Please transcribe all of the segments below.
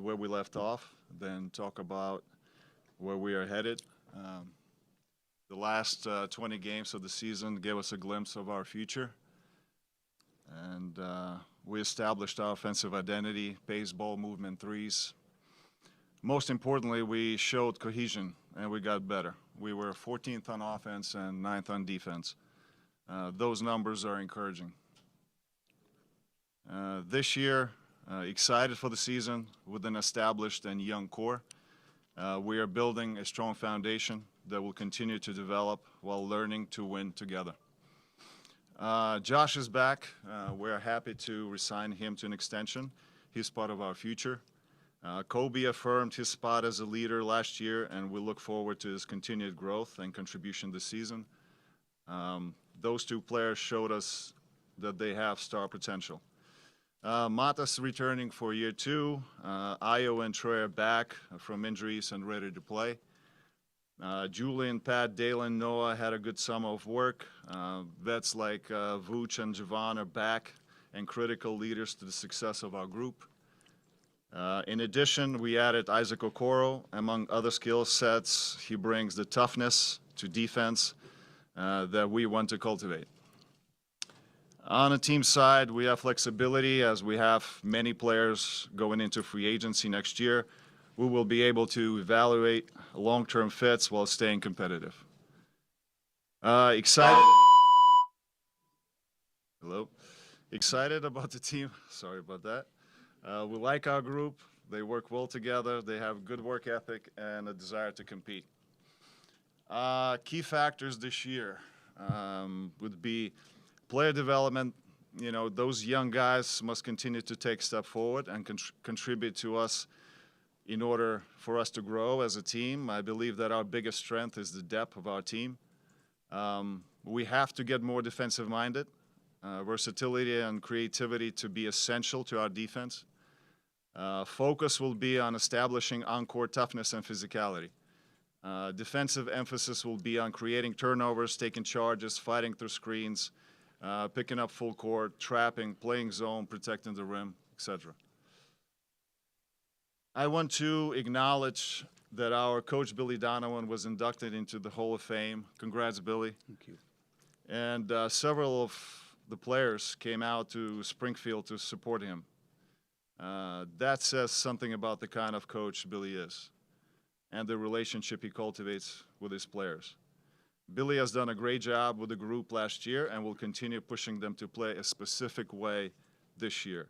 where we left off, then talk about where we are headed. The last 20 games of the season gave us a glimpse of our future, and we established our offensive identity, pace, ball movement, threes. Most importantly, we showed cohesion, and we got better. We were 14th on offense and 9th on defense. Those numbers are encouraging. This year, excited for the season with an established and young core. We are building a strong foundation that will continue to develop while learning to win together. Josh is back. We're happy to resign him to an extension. He's part of our future. Kobe affirmed his spot as a leader last year, and we look forward to his continued growth and contribution this season. Those two players showed us that they have star potential. Matas returning for year 2. Ayo and Troy are back from injuries and ready to play. Julian, Pat, Dalen, Noah had a good summer of work. Vets like Vooch and Javon are back and critical leaders to the success of our group. In addition, we added Isaac Okoro. Among other skill sets, he brings the toughness to defense that we want to cultivate. On the team side, we have flexibility as we have many players going into free agency next year. We will be able to evaluate long-term fits while staying competitive. Excited about the team. Sorry about that. We like our group. They work well together. They have good work ethic and a desire to compete. Key factors this year would be player development. You know, those young guys must continue to take a step forward and contribute to us in order for us to grow as a team. I believe that our biggest strength is the depth of our team. We have to get more defensive-minded. Versatility and creativity to be essential to our defense. Focus will be on establishing on-court toughness and physicality. Defensive emphasis will be on creating turnovers, taking charges, fighting through screens, picking up full court, trapping, playing zone, protecting the rim, etc. I want to acknowledge that our coach, Billy Donovan, was inducted into the Hall of Fame. Congrats, Billy. Thank you. And several of the players came out to Springfield to support him. That says something about the kind of coach Billy is and the relationship he cultivates with his players. Billy has done a great job with the group last year and will continue pushing them to play a specific way this year.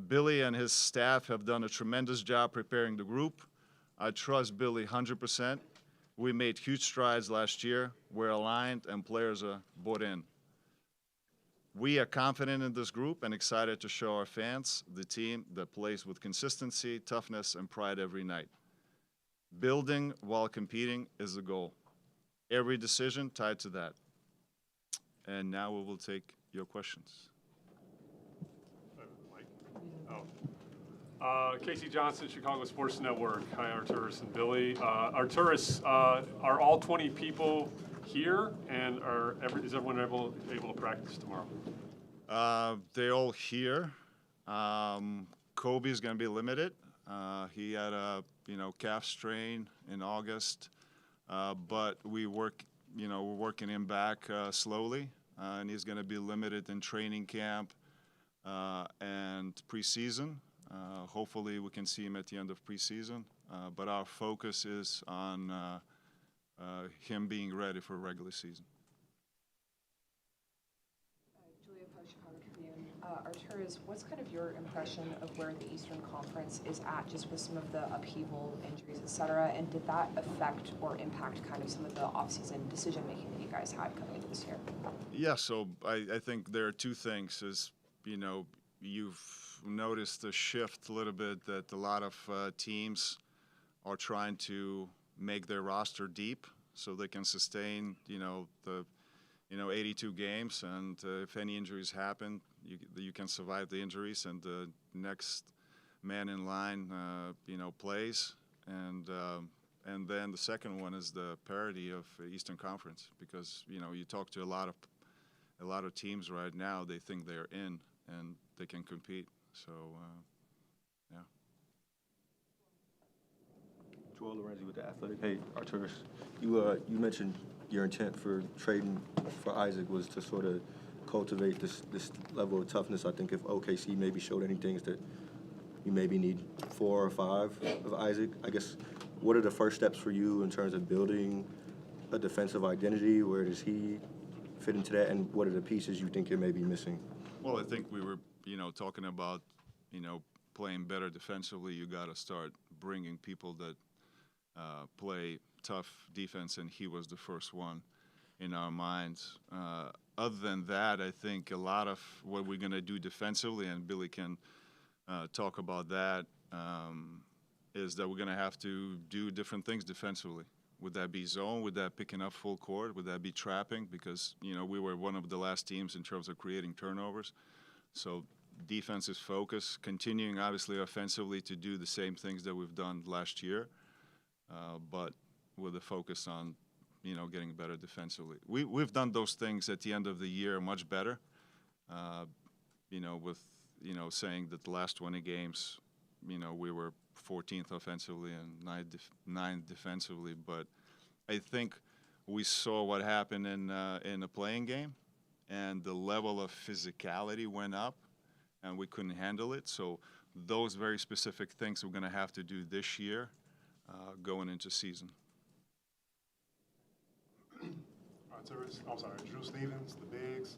Billy and his staff have done a tremendous job preparing the group. I trust Billy 100%. We made huge strides last year. We're aligned and players are bought in. We are confident in this group and excited to show our fans the team that plays with consistency, toughness, and pride every night. Building while competing is the goal. Every decision tied to that. And now we will take your questions. Casey Johnson, Chicago Sports Network. Hi, Arturas and Billy. Arturas, are all 20 people here, and is everyone able to practice tomorrow? They're all here. Kobe is going to be limited. He had a calf strain in August, but we're working him back slowly, and he's going to be limited in training camp and preseason. Hopefully we can see him at the end of preseason, but our focus is on him being ready for regular season. Julia Poe, Chicago Tribune. Arturas, what's kind of your impression of where the Eastern Conference is at, just with some of the upheaval, injuries, et cetera, and did that affect or impact kind of some of the offseason decision-making that you guys had coming into this year? Yeah, so I think there are two things. You've noticed a shift a little bit that a lot of teams are trying to make their roster deep so they can sustain, the 82 games, and if any injuries happen, you can survive the injuries, and the next man in line, plays, and then the second one is the parity of Eastern Conference, because you talk to a lot of teams right now, they think they're in and they can compete. So, yeah. Lorenzi with The Athletic. Hey, Arturas, you mentioned your intent for trading for Isaac was to sort of cultivate this level of toughness. I think if OKC maybe showed any things that you maybe need 4 or 5 of Isaac, I guess, what are the first steps for you in terms of building a defensive identity? Where does he fit into that, and what are the pieces you think you're maybe missing? Well, I think we were, talking about, playing better defensively. You got to start bringing people that play tough defense, and he was the first one in our minds. Other than that, I think a lot of what we're going to do defensively, and Billy can talk about that, is that we're going to have to do different things defensively. Would that be zone? Would that picking up full court? Would that be trapping? Because, we were one of the last teams in terms of creating turnovers. So defense is focus, continuing obviously offensively to do the same things that we've done last year, but with a focus on, getting better defensively. We've done those things at the end of the year much better, with, saying that the last 20 games, we were 14th offensively and 9th defensively. But I think we saw what happened in the playing game, and the level of physicality went up, and we couldn't handle it. So those very specific things we're going to have to do this year going into season. Arturas, I'm sorry, Drew Stevens, the Bigs.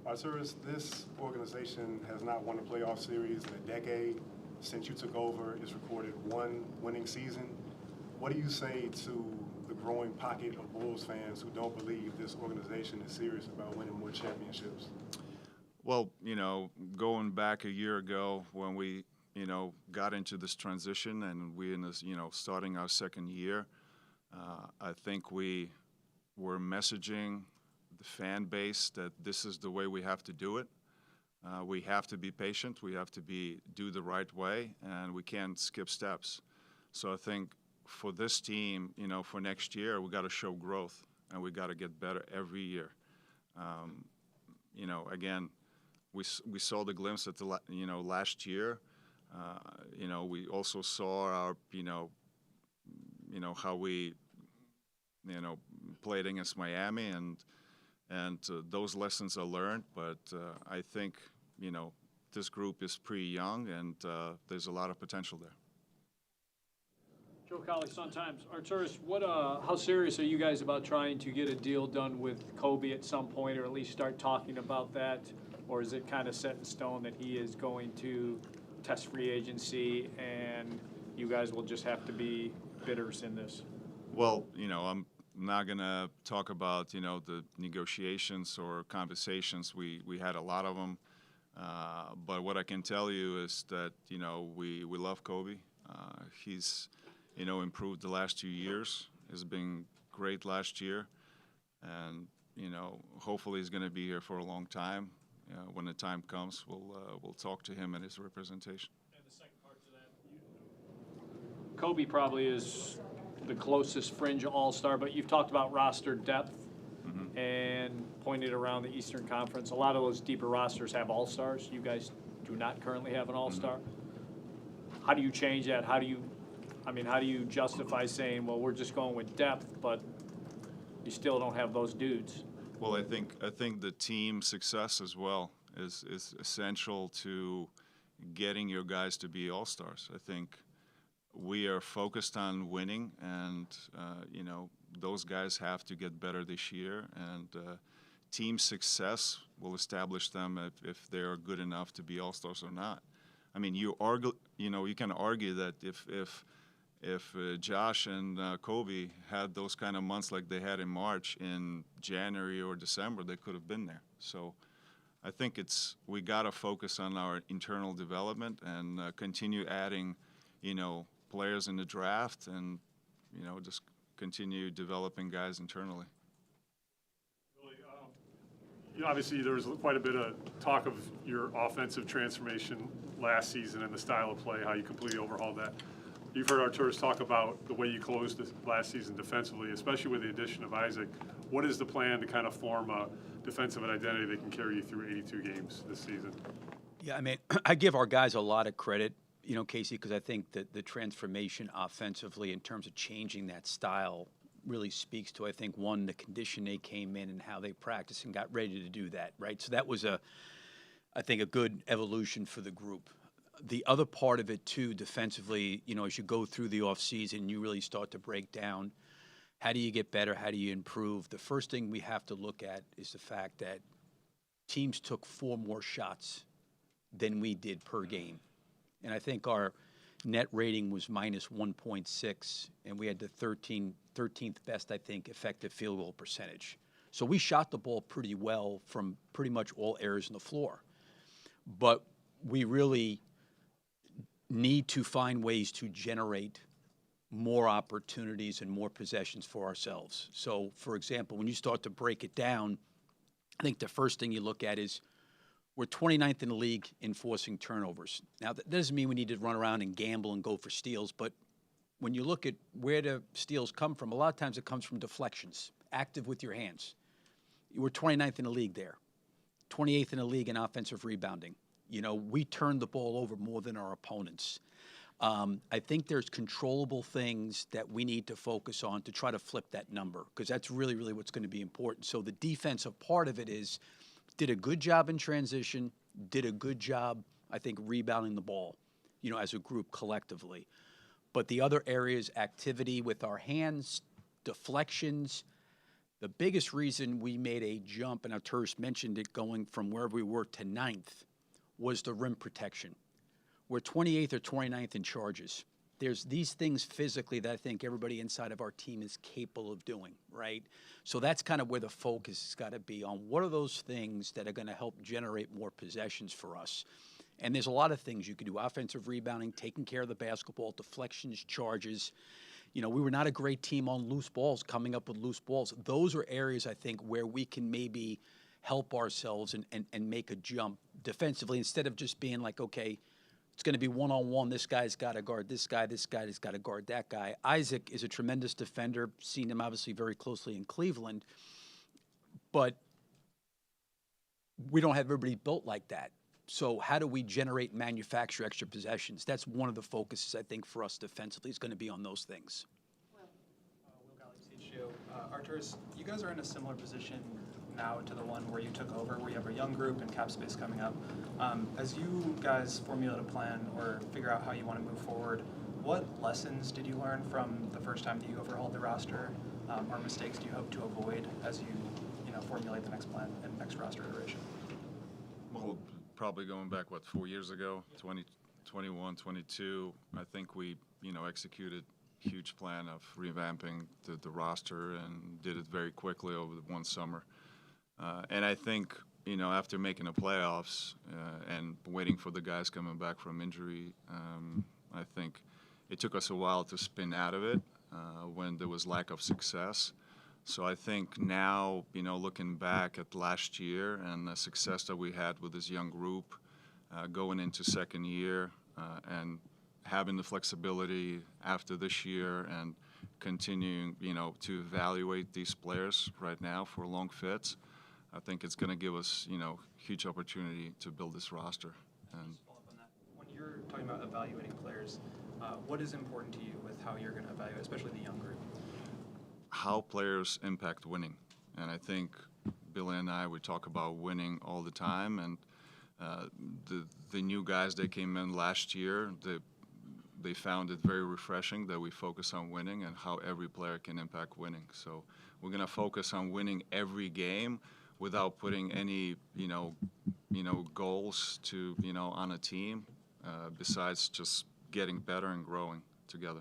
Arturas, this organization has not won a playoff series in a decade. Since you took over, it's recorded 1 winning season. What do you say to the growing pocket of Bulls fans who don't believe this organization is serious about winning more championships? Well, going back a year ago when we, got into this transition and we in this, starting our second year, I think we were messaging the fan base that this is the way we have to do it. We have to be patient. We have to do the right way, and we can't skip steps. So I think for this team, for next year, we got to show growth, and we got to get better every year. Again, we saw the glimpse at the last year. We also saw our how we played against Miami, and those lessons are learned. But I think this group is pretty young, and there's a lot of potential there. Joe Colley, Sun-Times. Arturas, how serious are you guys about trying to get a deal done with Kobe at some point, or at least start talking about that? Or is it kind of set in stone that he is going to test free agency and you guys will just have to be bidders in this? Well, I'm not going to talk about, the negotiations or conversations. We had a lot of them. But what I can tell you is that, we love Kobe. He's, improved the last 2 years. He's been great last year. And, hopefully he's going to be here for a long time. When the time comes, we'll talk to him and his representation. And the second part to that, Kobe probably is the closest fringe all-star, but you've talked about roster depth and pointed around the Eastern Conference. A lot of those deeper rosters have all-stars. You guys do not currently have an all-star. How do you change that? How do you justify saying, well, we're just going with depth, but you still don't have those dudes? Well, I think the team success as well is essential to getting your guys to be all-stars. I think we are focused on winning, and those guys have to get better this year. And team success will establish them if they are good enough to be all-stars or not. I mean, you can argue that if Josh and Kobe had those kind of months like they had in March, in January or December, they could have been there. So I think we got to focus on our internal development and continue adding, players in the draft and, just continue developing guys internally. Obviously, there was quite a bit of talk of your offensive transformation last season and the style of play, how you completely overhauled that. You've heard Arturas talk about the way you closed this last season defensively, especially with the addition of Isaac. What is the plan to kind of form a defensive identity that can carry you through 82 games this season? Yeah, I mean, I give our guys a lot of credit. Casey, because I think that the transformation offensively in terms of changing that style really speaks to, I think, one, the condition they came in and how they practiced and got ready to do that, right? So that was I think, a good evolution for the group. The other part of it, too, defensively, as you go through the offseason, you really start to break down how do you get better, how do you improve. The first thing we have to look at is the fact that teams took 4 more shots than we did per game. And I think our net rating was minus 1.6, and we had the 13th best, I think, effective field goal percentage. So we shot the ball pretty well from pretty much all areas on the floor. But we really need to find ways to generate more opportunities and more possessions for ourselves. So, for example, when you start to break it down, I think the first thing you look at is we're 29th in the league in forcing turnovers. Now, that doesn't mean we need to run around and gamble and go for steals, but when you look at where the steals come from, a lot of times it comes from deflections, active with your hands. We're 29th in the league there. 28th in the league in offensive rebounding. We turn the ball over more than our opponents. I think there's controllable things that we need to focus on to try to flip that number, because that's really, really what's going to be important. So the defensive part of it is did a good job in transition, did a good job, I think, rebounding the ball, as a group collectively. But the other areas, activity with our hands, deflections. The biggest reason we made a jump, and Arturas mentioned it, going from where we were to 9th, was the rim protection. We're 28th or 29th in charges. There's these things physically that I think everybody inside of our team is capable of doing, right? So that's kind of where the focus has got to be on what are those things that are going to help generate more possessions for us. And there's a lot of things you can do. Offensive rebounding, taking care of the basketball, deflections, charges. We were not a great team on loose balls, coming up with loose balls. Those are areas, I think, where we can maybe help ourselves and make a jump defensively instead of just being like, okay, it's going to be one-on-one. This guy's got to guard this guy's got to guard that guy. Isaac is a tremendous defender, seen him obviously very closely in Cleveland, but we don't have everybody built like that. So how do we generate and manufacture extra possessions? That's one of the focuses, I think, for us defensively is going to be on those things. Will Galley, CHU. Arturas, you guys are in a similar position now to the one where you took over, where you have a young group and cap space coming up. As you guys formulate a plan or figure out how you want to move forward, what lessons did you learn from the first time that you overhauled the roster, or mistakes do you hope to avoid as you formulate the next plan and next roster iteration? Well, probably going back, 4 years ago, 2021, 22, I think we, executed a huge plan of revamping the roster and did it very quickly over the one summer. And I think, after making the playoffs and waiting for the guys coming back from injury, I think it took us a while to spin out of it when there was lack of success. So I think now, looking back at last year and the success that we had with this young group going into second year and having the flexibility after this year and continuing, to evaluate these players right now for long fits, I think it's going to give us, huge opportunity to build this roster. And Just follow up on that. When you're talking about evaluating players, what is important to you with how you're going to evaluate, especially the young group? how players impact winning. And I think Billy and I, we talk about winning all the time. And the new guys that came in last year, they found it very refreshing that we focus on winning and how every player can impact winning. So we're going to focus on winning every game without putting any, goals to, on a team besides just getting better and growing together.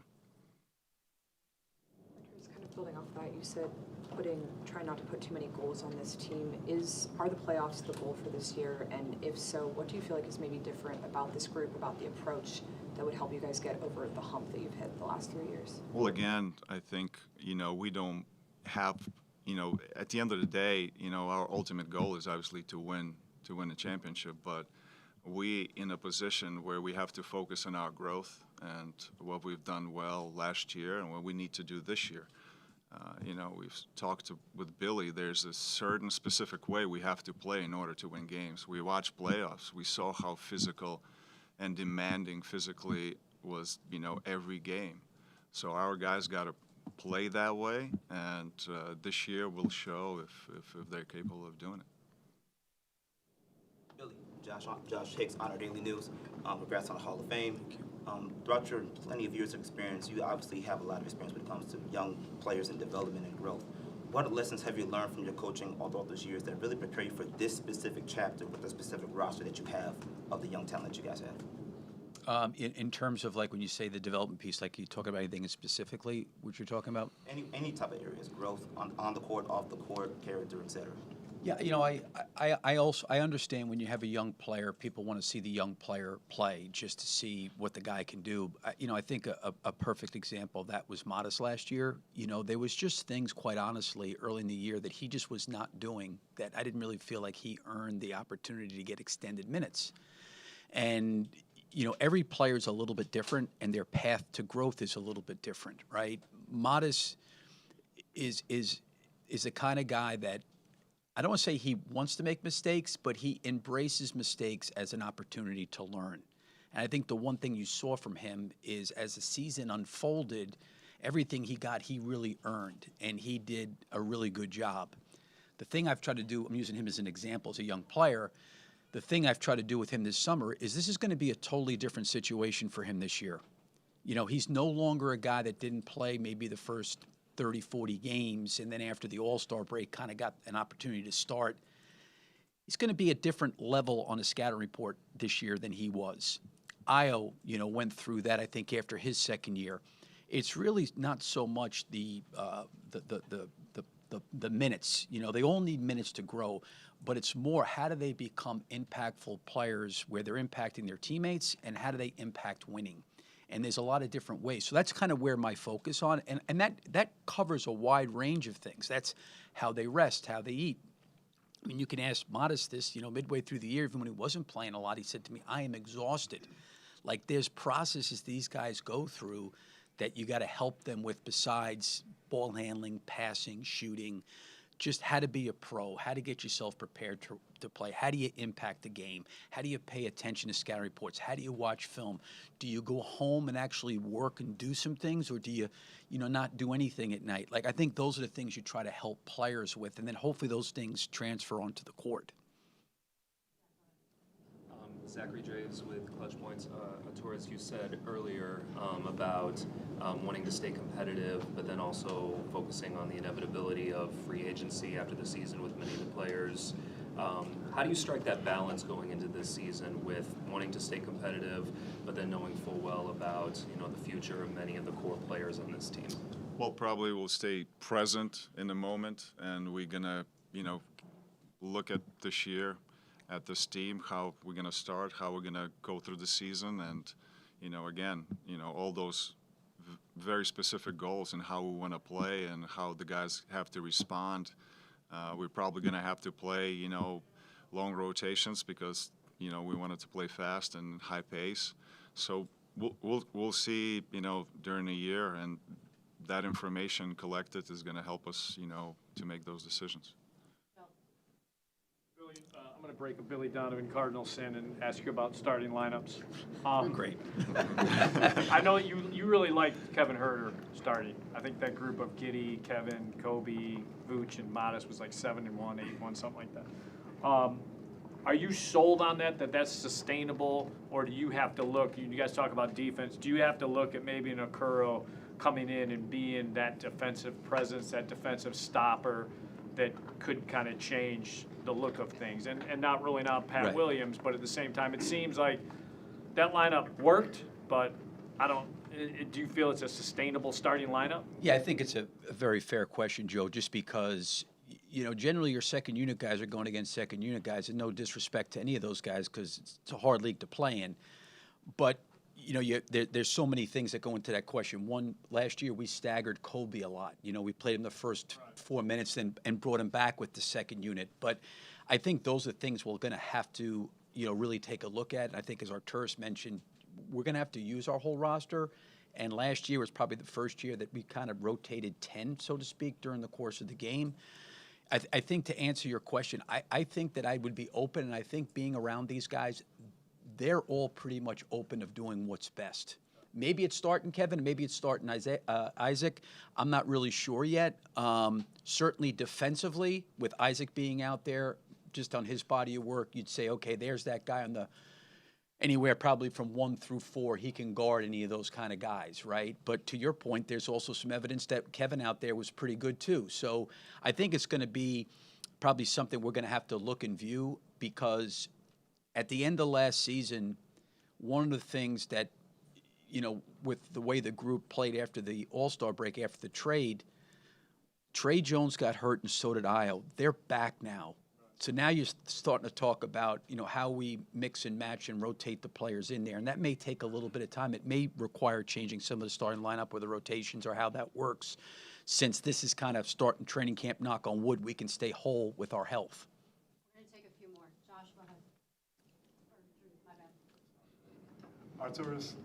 Just kind of building off that, you said trying not to put too many goals on this team. Are the playoffs the goal for this year? And if so, what do you feel like is maybe different about this group, about the approach that would help you guys get over the hump that you've hit the last 3 years? Well, again, I think, we don't have, at the end of the day, our ultimate goal is obviously to win the championship, but we in a position where we have to focus on our growth and what we've done well last year and what we need to do this year. We've talked with Billy, there's a certain specific way we have to play in order to win games. We watched playoffs. We saw how physical, and demanding physically was, every game. So our guys got to play that way, and this year will show if they're capable of doing it. Billy, Josh Hicks, Honor Daily News. Congrats on the Hall of Fame. Throughout your plenty of years of experience, you obviously have a lot of experience when it comes to young players and development and growth. What lessons have you learned from your coaching all throughout those years that really prepare you for this specific chapter with the specific roster that you have of the young talent that you guys have? In terms of like when you say the development piece, like you talk about anything specifically, what you're talking about? Any type of areas, growth on the court, off the court, character, et cetera. Yeah, I understand when you have a young player, people want to see the young player play just to see what the guy can do. I think a perfect example of that was Modest last year. There was just things, quite honestly, early in the year that he just was not doing that I didn't really feel like he earned the opportunity to get extended minutes. And every player is a little bit different, and their path to growth is a little bit different, right? Modest is the kind of guy that I don't want to say he wants to make mistakes, but he embraces mistakes as an opportunity to learn. And I think the one thing you saw from him is as the season unfolded, everything he got, he really earned, and he did a really good job. The thing I've tried to do, I'm using him as an example as a young player, the thing I've tried to do with him this summer is this is going to be a totally different situation for him this year. He's no longer a guy that didn't play maybe the first 30, 40 games, and then after the All-Star break kind of got an opportunity to start. He's going to be a different level on a scouting report this year than he was. Io, went through that, I think, after his second year. It's really not so much the minutes. They all need minutes to grow, but it's more how do they become impactful players where they're impacting their teammates, and how do they impact winning? And there's a lot of different ways. So that's kind of where my focus on, and that covers a wide range of things. That's how they rest, how they eat. I mean, you can ask Modest this, midway through the year, even when he wasn't playing a lot, he said to me, I am exhausted. Like there's processes these guys go through that you got to help them with besides ball handling, passing, shooting, just how to be a pro, how to get yourself prepared to play, how do you impact the game, how do you pay attention to scouting reports, how do you watch film, do you go home and actually work and do some things, or do you, not do anything at night? Like I think those are the things you try to help players with, and then hopefully those things transfer onto the court. Zachary Draves with Clutch Points. Arturas, you said earlier about wanting to stay competitive, but then also focusing on the inevitability of free agency after the season with many of the players. How do you strike that balance going into this season with wanting to stay competitive, but then knowing full well about the future of many of the core players on this team? Well, probably we'll stay present in the moment, and we're gonna, look at this year, at this team, how we're gonna start, how we're gonna go through the season, and again, all those very specific goals and how we want to play and how the guys have to respond. We're probably gonna have to play, long rotations because we wanted to play fast and high pace. So we'll see, during the year, and that information collected is going to help us, to make those decisions. Billy, I'm going to break a Billy Donovan Cardinal sin and ask you about starting lineups. Great. I know you really liked Kevin Huerter starting. I think that group of Giddey, Kevin, Kobe, Vooch, and Modest was like 7-1, 8-1, something like that. Are you sold on that's sustainable, or do you have to look, you guys talk about defense, do you have to look at maybe an Okoro coming in and being that defensive presence, that defensive stopper that could kind of change the look of things? And not ruling out Pat Right. Williams, but at the same time, it seems like that lineup worked, but do you feel it's a sustainable starting lineup? Yeah, I think it's a very fair question, Joe, just because, generally your second unit guys are going against second unit guys, and no disrespect to any of those guys because it's a hard league to play in. But, there's so many things that go into that question. One, last year we staggered Kobe a lot. We played him the first 4 minutes and brought him back with the second unit. But I think those are things we're going to have to, really take a look at. And I think as Arturas mentioned, we're going to have to use our whole roster. And last year was probably the first year that we kind of rotated 10, so to speak, during the course of the game. I think to answer your question, I think that I would be open, and I think being around these guys, they're all pretty much open of doing what's best. Maybe it's starting Kevin, maybe it's starting Isaac. I'm not really sure yet. Certainly defensively, with Isaac being out there, just on his body of work, you'd say, okay, there's that guy on the anywhere probably from 1 through 4, he can guard any of those kind of guys, right? But to your point, there's also some evidence that Kevin out there was pretty good too. So I think it's going to be probably something we're going to have to look and view, because at the end of last season, one of the things that, you know, with the way the group played after the All-Star break, after the trade, Trey Jones got hurt and so did Io. They're back now. So now you're starting to talk about, you know, how we mix and match and rotate the players in there. And that may take a little bit of time. It may require changing some of the starting lineup or the rotations or how that works. Since this is kind of starting training camp, knock on wood, we can stay whole with our health. We're going to take a few more. Josh, go ahead. Or, my bad. Arturas,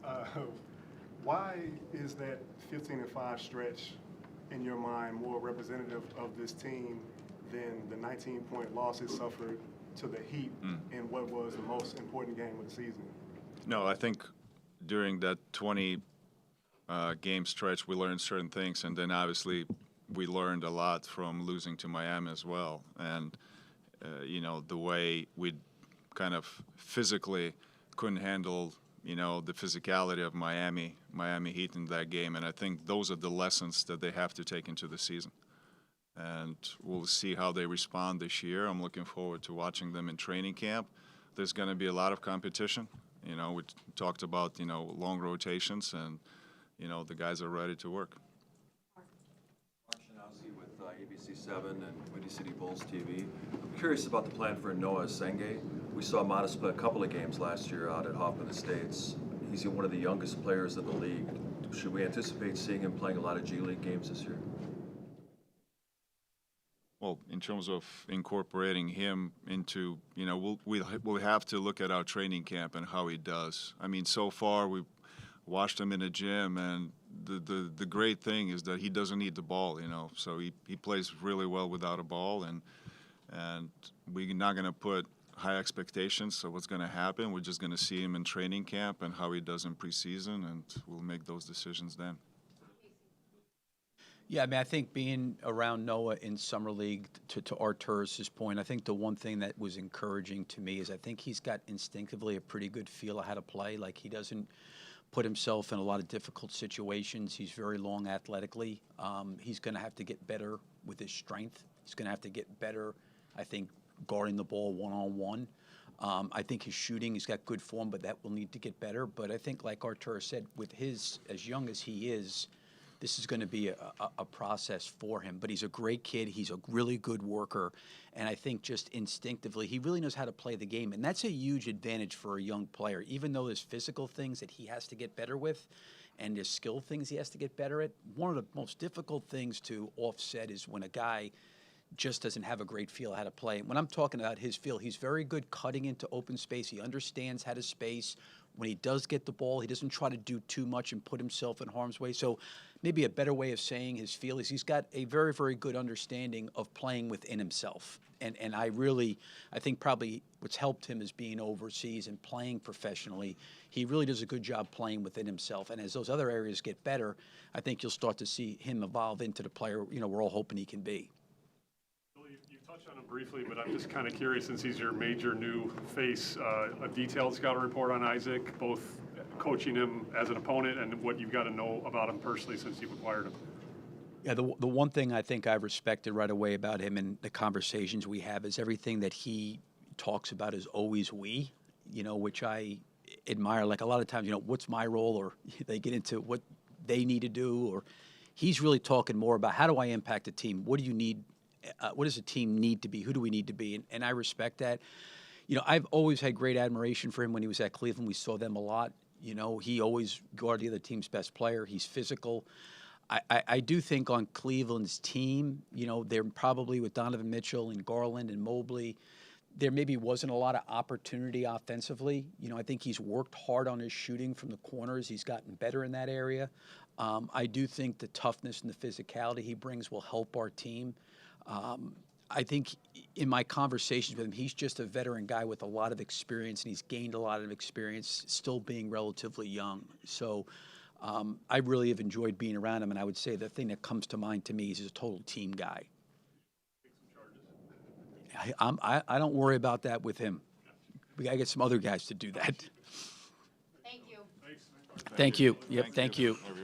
why is that 15-5 stretch in your mind more representative of this team than the 19-point loss it suffered to the Heat in what was the most important game of the season? No, I think during that 20 game stretch, we learned certain things, and then obviously we learned a lot from losing to Miami as well. And you know, the way we kind of physically couldn't handle, you know, the physicality of Miami Heat in that game. And I think those are the lessons that they have to take into the season. And we'll see how they respond this year. I'm looking forward to watching them in training camp. There's going to be a lot of competition. You know, we talked about, you know, long rotations, and, you know, the guys are ready to work. Mark Shanowski with ABC7 and Windy City Bulls TV. I'm curious about the plan for Noah Senge. We saw Modest play a couple of games last year out at Hoffman Estates. He's one of the youngest players in the league. Should we anticipate seeing him playing a lot of G League games this year? Well, in terms of incorporating him into, you know, we'll have to look at our training camp and how he does. I mean, so far we watched him in the gym, and the great thing is that he doesn't need the ball, you know. So he plays really well without a ball, and we're not going to put high expectations of what's going to happen. We're just going to see him in training camp and how he does in preseason, and we'll make those decisions then. Yeah, I mean, I think being around Noah in Summer League, to Arturas' point, I think the one thing that was encouraging to me is I think he's got instinctively a pretty good feel of how to play. Like, he doesn't put himself in a lot of difficult situations. He's very long athletically. He's going to have to get better with his strength. He's going to have to get better, I think, guarding the ball one-on-one. I think his shooting, he's got good form, but that will need to get better. But I think, like Arturas said, with his, as young as he is, this is going to be a process for him. But he's a great kid. He's a really good worker. And I think just instinctively, he really knows how to play the game. And that's a huge advantage for a young player. Even though there's physical things that he has to get better with and there's skill things he has to get better at, one of the most difficult things to offset is when a guy just doesn't have a great feel how to play. When I'm talking about his feel, he's very good cutting into open space. He understands how to space. When he does get the ball, he doesn't try to do too much and put himself in harm's way. So maybe a better way of saying his feel is he's got a very, very good understanding of playing within himself. And I think probably what's helped him is being overseas and playing professionally. He really does a good job playing within himself. And as those other areas get better, I think you'll start to see him evolve into the player, you know, we're all hoping he can be. You've touched on him briefly, but I'm just kind of curious, since he's your major new face, a detailed scouting report on Isaac, both coaching him as an opponent and what you've got to know about him personally since you've acquired him. Yeah, the one thing I think I respected right away about him and the conversations we have is everything that he talks about is always we, you know, which I admire. Like, a lot of times, you know, what's my role, or they get into what they need to do, or he's really talking more about how do I impact a team? What do you need? What does a team need to be? Who do we need to be? And I respect that. You know, I've always had great admiration for him when he was at Cleveland. We saw them a lot. You know, he always guarded the other team's best player. He's physical. I do think on Cleveland's team, you know, they're probably with Donovan Mitchell and Garland and Mobley, there maybe wasn't a lot of opportunity offensively. You know, I think he's worked hard on his shooting from the corners. He's gotten better in that area. I do think the toughness and the physicality he brings will help our team. I think in my conversations with him, he's just a veteran guy with a lot of experience, and he's gained a lot of experience, still being relatively young. So I really have enjoyed being around him, and I would say the thing that comes to mind to me is he's a total team guy. I don't worry about that with him. We got to get some other guys to do that. Thank you. Thank you. Yep, thank you. Everyone.